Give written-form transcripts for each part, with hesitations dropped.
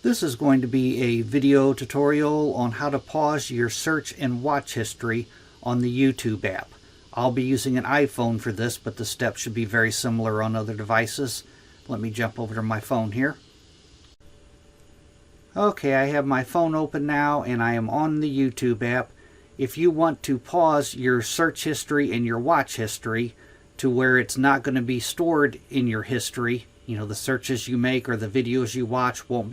This is going to be a video tutorial on how to pause your search and watch history on the YouTube app. I'll be using an iPhone for this, but the steps should be very similar on other devices. Let me jump over to my phone here. Okay, I have my phone open now and I am on the YouTube app. If you want to pause your search history and your watch history to where it's not going to be stored in your history, you know, the searches you make or the videos you watch won't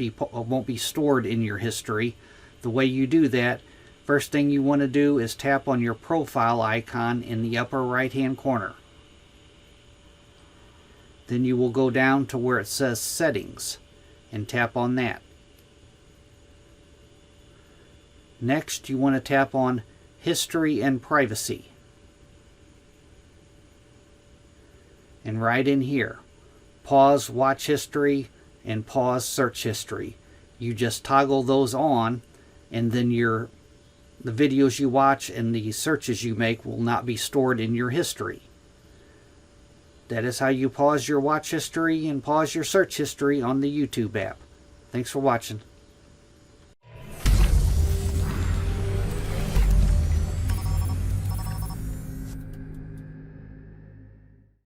be stored in your history. The way you do that, first thing you want to do is tap on your profile icon in the upper right hand corner. Then you will go down to where it says Settings and tap on that. Next, you want to tap on History and Privacy. And right in here, pause watch history and pause search history. You just toggle those on, and then the videos you watch and the searches you make will not be stored in your history. That is how you pause your watch history and pause your search history on the YouTube app. Thanks for watching.